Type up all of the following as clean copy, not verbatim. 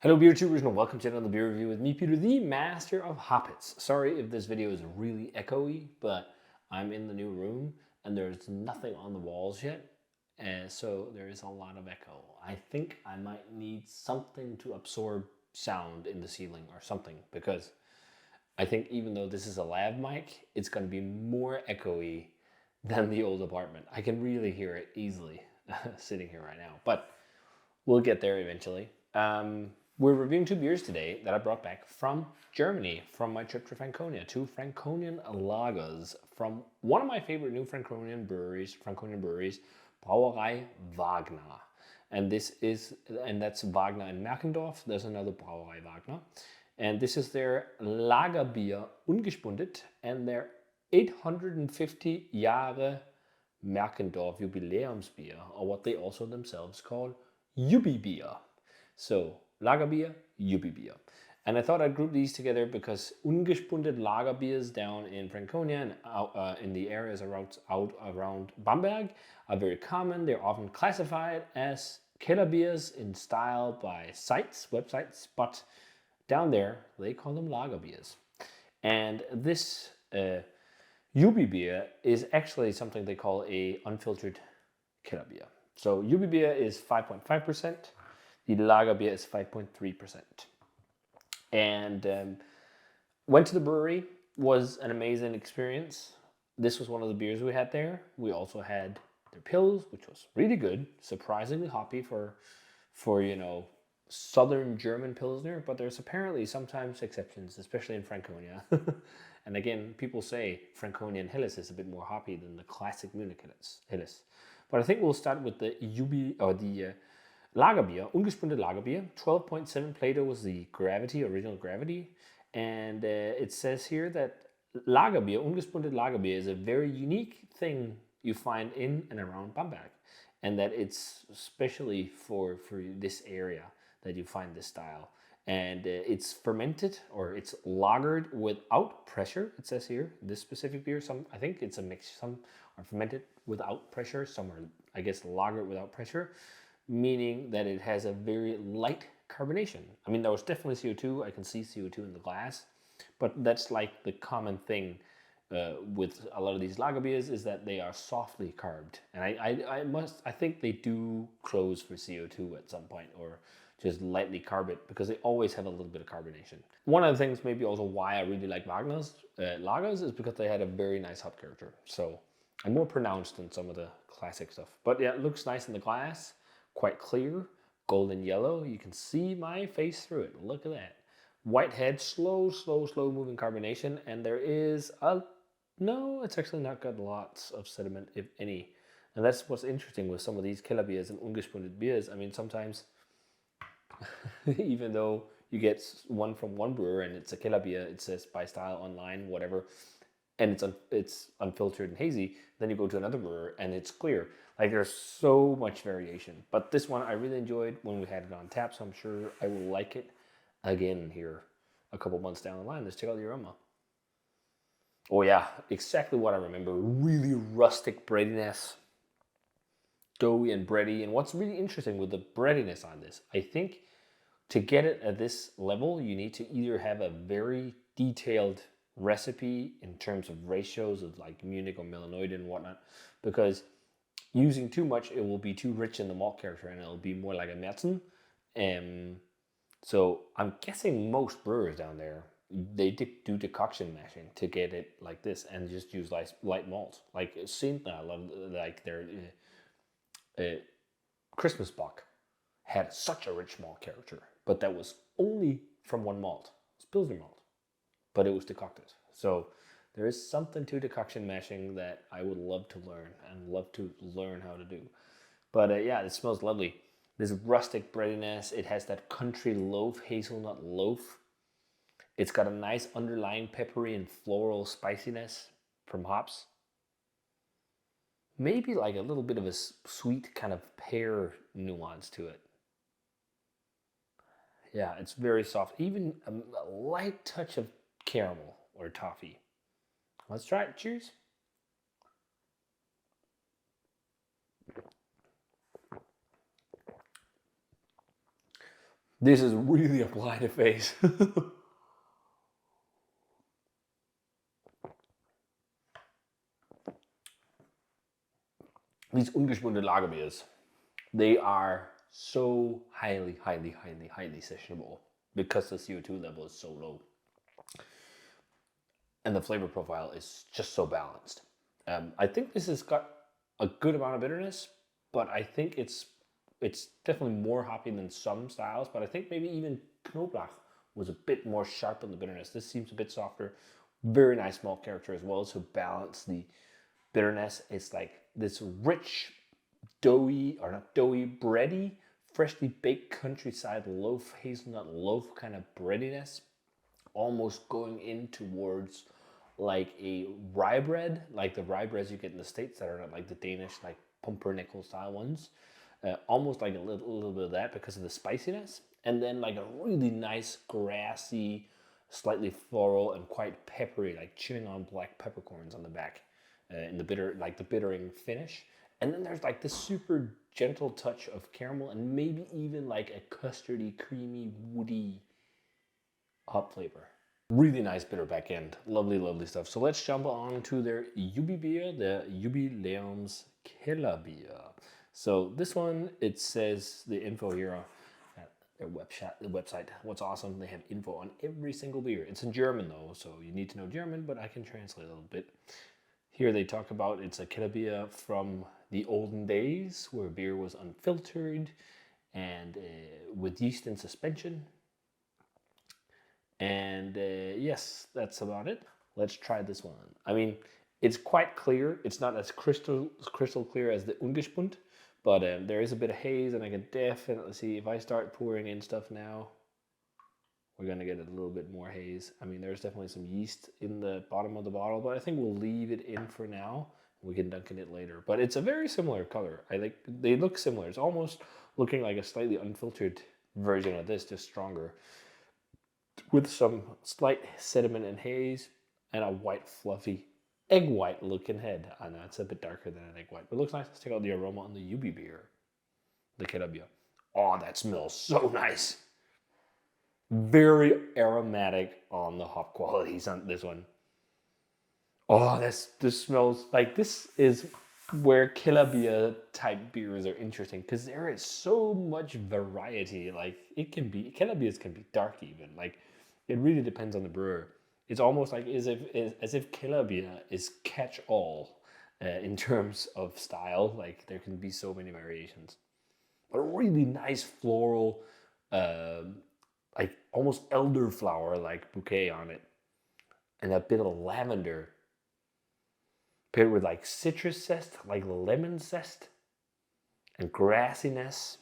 Hello beer tubers and welcome to another beer review with me, Peter, the master of hoppets. Sorry if this video is really echoey, but I'm in the new room and there's nothing on the walls yet, and so there is a lot of echo. I think I might need something to absorb sound in the ceiling or something, because I think even though this is a lav mic, it's going to be more echoey than the old apartment. I can really hear it easily sitting here right now, but we'll get there eventually. We're reviewing two beers today that I brought back from Germany from my trip to Franconia. Two Franconian lagers from one of my favorite new Franconian breweries, Brauerei Wagner. And that's Wagner in Merkendorf. There's another Brauerei Wagner. And this is their Lagerbier Ungespundet and their 850 Jahre Merkendorf Jubiläumsbier, or what they also themselves call Jubiläumsbier. So, Lagerbier, Jubiläumsbier. And I thought I'd group these together because Ungespundet Lagerbiers down in Franconia and in the areas around Bamberg are very common. They're often classified as Kellerbiers in style by websites, but down there they call them Lagerbiers. And this Jubiläumsbier is actually something they call a unfiltered Kellerbier. So Jubiläumsbier is 5.5%. The Lagerbier is 5.3%. And went to the brewery. Was an amazing experience. This was one of the beers we had there. We also had their Pils, which was really good. Surprisingly hoppy for southern German Pilsner. But there's apparently sometimes exceptions, especially in Franconia. And again, people say Franconian Helles is a bit more hoppy than the classic Munich Helles. But I think we'll start with the Lagerbier, Ungespundet Lagerbier. 12.7 Plato was the original gravity. And it says here that Lagerbier, Ungespundet Lagerbier, is a very unique thing you find in and around Bamberg. And that it's especially for this area that you find this style. And it's fermented, or it's lagered without pressure. It says here, this specific beer, I think it's a mix. Some are fermented without pressure, some are, I guess, lagered without pressure, meaning that it has a very light carbonation. I mean, there was definitely CO2. I can see CO2 in the glass, but that's like the common thing with a lot of these lager beers, is that they are softly carbed. And I think they do close for CO2 at some point, or just lightly carb it, because they always have a little bit of carbonation. One of the things maybe also why I really like Wagner's lagers is because they had a very nice hop character. So, and more pronounced than some of the classic stuff. But yeah, it looks nice in the glass. Quite clear, golden yellow. You can see my face through it. Look at that. White head, slow moving carbonation. And there is no, it's actually not got lots of sediment, if any. And that's what's interesting with some of these Kellerbiers and Ungespundet beers. I mean, sometimes, even though you get one from one brewer and it's a Kellerbier, it says by style online, whatever, and it's unfiltered and hazy, then you go to another brewer and it's clear. Like, there's so much variation. But this one I really enjoyed when we had it on tap, so I'm sure I will like it again here a couple months down the line. Let's check out the aroma. Oh yeah, exactly what I remember. Really rustic breadiness. Doughy and bready. And what's really interesting with the breadiness on this, I think to get it at this level, you need to either have a very detailed recipe in terms of ratios of like Munich or Melanoid and whatnot, because using too much, it will be too rich in the malt character and it'll be more like a Märzen. So I'm guessing most brewers down there, they do decoction mashing to get it like this and just use light malt. Like Sintner, like their Christmas Bock had such a rich malt character, but that was only from one malt. It's Pilsner malt, but it was decocted. So there is something to decoction mashing that I would love to learn how to do. But yeah, it smells lovely. This rustic breadiness. It has that country loaf, hazelnut loaf. It's got a nice underlying peppery and floral spiciness from hops. Maybe like a little bit of a sweet kind of pear nuance to it. Yeah, it's very soft. Even a light touch of caramel or toffee. Let's try it. Cheers. This is really applying the face. These ungespundet Lagerbiers, they are so highly sessionable because the CO2 level is so low. And the flavor profile is just so balanced. I think this has got a good amount of bitterness, but I think it's definitely more hoppy than some styles, but I think maybe even Knoblauch was a bit more sharp on the bitterness. This seems a bit softer. Very nice malt character as well to balance the bitterness. It's like this rich, doughy, or not doughy, bready, freshly baked countryside loaf, hazelnut loaf kind of breadiness, almost going in towards like a rye bread, like the rye breads you get in the States that are not like the Danish, like pumpernickel style ones. Almost like a little bit of that because of the spiciness. And then like a really nice, grassy, slightly floral and quite peppery, like chewing on black peppercorns on the back in the bittering finish. And then there's like this super gentle touch of caramel and maybe even like a custardy, creamy, woody hop flavor. Really nice bitter back end. Lovely stuff. So let's jump on to their Jubiläumsbier, the Jubiläumskellerbier. So this one, it says the info here at their website. What's awesome, they have info on every single beer. It's in German though, so you need to know German, but I can translate a little bit. Here they talk about it's a Kellerbier from the olden days where beer was unfiltered and with yeast in suspension. And yes, that's about it. Let's try this one. I mean, it's quite clear. It's not as crystal clear as the Ungespundet, but there is a bit of haze, and I can definitely see if I start pouring in stuff now, we're gonna get a little bit more haze. I mean, there's definitely some yeast in the bottom of the bottle, but I think we'll leave it in for now. We can dunk in it later. But it's a very similar color. They look similar. It's almost looking like a slightly unfiltered version of this, just stronger, with some slight sediment and haze and a white, fluffy, egg white looking head. I know it's a bit darker than an egg white, but it looks nice. Let's check out the aroma on the Jubiläumsbier, the Kellerbier. Oh, that smells so nice. Very aromatic on the hop qualities on this one. Oh, this smells like this is where Kellerbier type beers are interesting because there is so much variety. Like Kellerbiers can be dark even. Like it really depends on the brewer. It's almost like as if Kellerbier is catch-all in terms of style. Like there can be so many variations. But a really nice floral, like almost elderflower like bouquet on it, and a bit of lavender paired with like citrus zest, like lemon zest, and grassiness,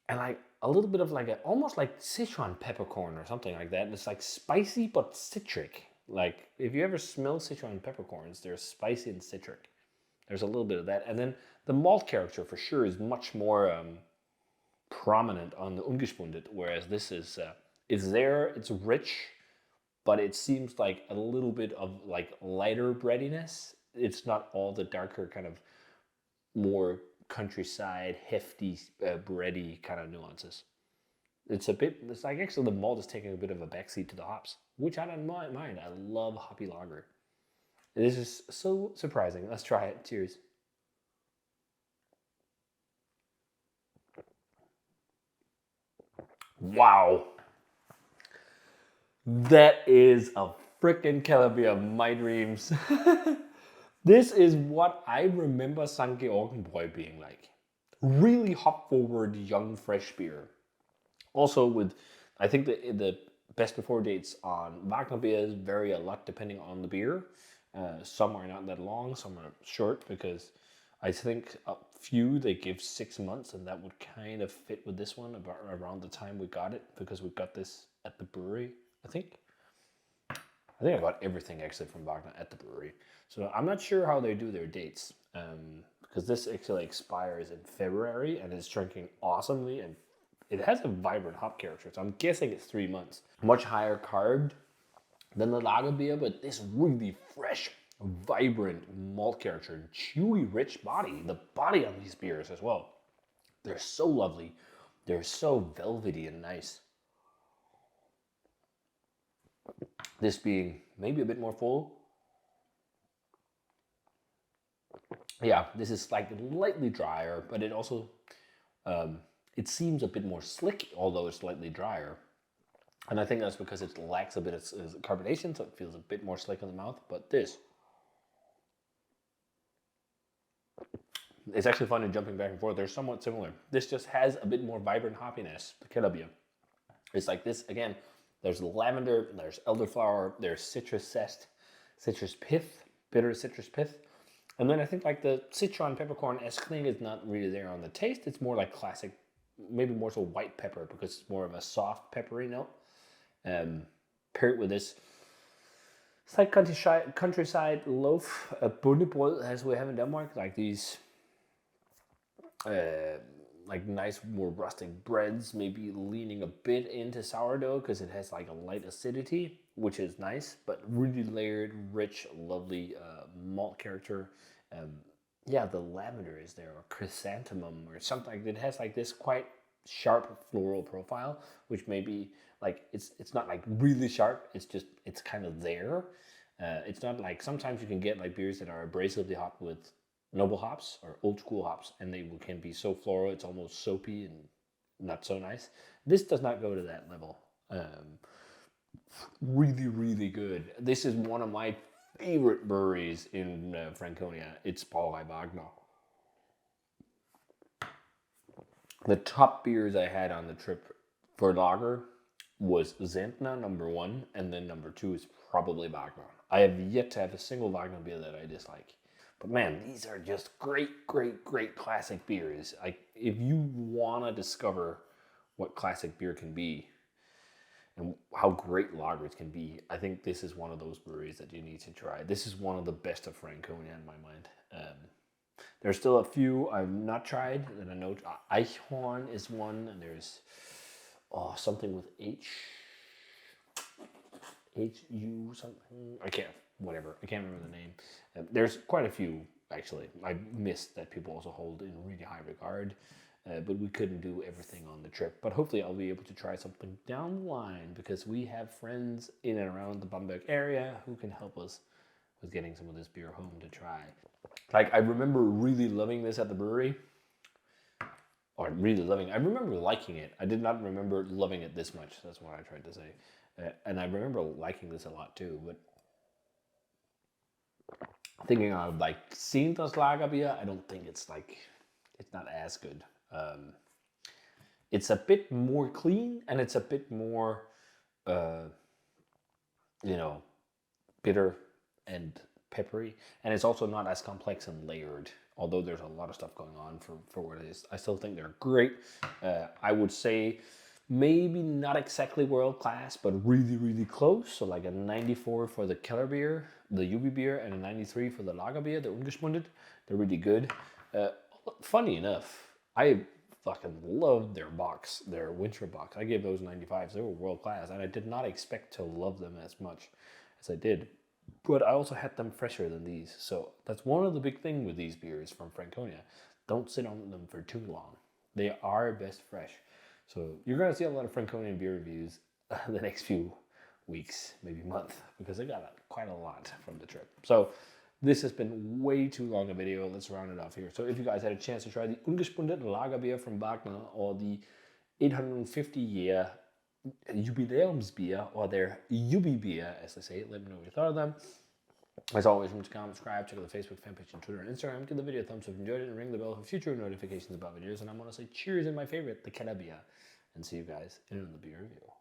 and like a little bit of like almost like Sichuan peppercorn or something like that. And it's like spicy but citric. Like if you ever smell Sichuan peppercorns, they're spicy and citric. There's a little bit of that, and then the malt character for sure is much more prominent on the Ungespundet, whereas this is it's there, it's rich, but it seems like a little bit of like lighter breadiness. It's not all the darker kind of more countryside, hefty, bready kind of nuances. It's like actually the malt is taking a bit of a backseat to the hops, which I don't mind. I love hoppy lager. This is so surprising. Let's try it. Cheers. Wow. That is a freaking Kellerbier of my dreams. This is what I remember St. Georgenbräu being like. Really hop forward, young, fresh beer. Also with, I think the best before dates on Wagner beers vary a lot depending on the beer. Some are not that long, some are short because I think a few they give 6 months, and that would kind of fit with this one about around the time we got it because we got this at the brewery, I think. I think I got everything actually from Wagner at the brewery. So I'm not sure how they do their dates because this actually expires in February and it's drinking awesomely, and it has a vibrant hop character. So I'm guessing it's 3 months. Much higher carb than the Lagerbier, but this really fresh, vibrant malt character and chewy, rich body. The body on these beers as well. They're so lovely. They're so velvety and nice. This being maybe a bit more full. Yeah, this is like lightly drier, but it also, it seems a bit more slick, although it's slightly drier. And I think that's because it lacks a bit of carbonation, so it feels a bit more slick in the mouth. But this, it's actually fun and jumping back and forth. They're somewhat similar. This just has a bit more vibrant hoppiness, the Kellerbier. It's like this, again, there's lavender, there's elderflower, there's citrus zest, citrus pith, bitter citrus pith. And then I think like the citron peppercorn-esque thing is not really there on the taste. It's more like classic, maybe more so white pepper because it's more of a soft peppery note. Paired with this, it's like countryside loaf, a bondebrød as we have in Denmark, like these like nice, more rustic breads, maybe leaning a bit into sourdough because it has like a light acidity, which is nice, but really layered, rich, lovely malt character. Yeah, the lavender is there, or chrysanthemum, or something like that. It has like this quite sharp floral profile, which maybe like it's not like really sharp. It's just it's kind of there. It's not like sometimes you can get like beers that are abrasively hopped with noble hops or old school hops, and they can be so floral it's almost soapy and not so nice. This does not go to that level. Really, really good. This is one of my favorite breweries in Franconia. It's Brauerei Wagner. The top beers I had on the trip for lager was Zentner, number 1, and then number 2 is probably Wagner. I have yet to have a single Wagner beer that I dislike. But man, these are just great, great, great classic beers. Like, if you want to discover what classic beer can be and how great lagers can be, I think this is one of those breweries that you need to try. This is one of the best of Franconia in my mind. There's still a few I've not tried that I know. Eichhorn is one, and there's something with HU something. I can't remember the name. There's quite a few actually. I missed that people also hold in really high regard, but we couldn't do everything on the trip. But hopefully I'll be able to try something down the line because we have friends in and around the Bamberg area who can help us with getting some of this beer home to try. Like, I remember really loving this at the brewery. I remember liking it. I did not remember loving it this much. That's what I tried to say. And I remember liking this a lot too. But thinking of like seeing das Lagerbier, I don't think it's not as good. It's a bit more clean and it's a bit more, bitter and peppery, and it's also not as complex and layered, although there's a lot of stuff going on for what it is. I still think they're great. I would say maybe not exactly world class, but really, really close. So like a 94 for the Kellerbier, the Jubiläumsbier, and a 93 for the Lagerbier, the Ungespundet. They're really good. Funny enough, I fucking loved their winter box. I gave those 95s. They were world class, and I did not expect to love them as much as I did. But I also had them fresher than these. So that's one of the big things with these beers from Franconia. Don't sit on them for too long. They are best fresh. So you're going to see a lot of Franconian beer reviews the next few weeks, maybe month, because I got quite a lot from the trip. So this has been way too long a video. Let's round it off here. So if you guys had a chance to try the Ungespundet Lagerbier from Wagner or the 850-year Jubiläumsbier or their Jubiläumsbier, as they say, let me know what you thought of them. As always, remember to comment, subscribe, check out the Facebook fan page and Twitter and Instagram. Give the video a thumbs up if you enjoyed it and ring the bell for future notifications about videos. And I'm going to say cheers in my favorite, the Kellerbier. And see you guys in the beer review.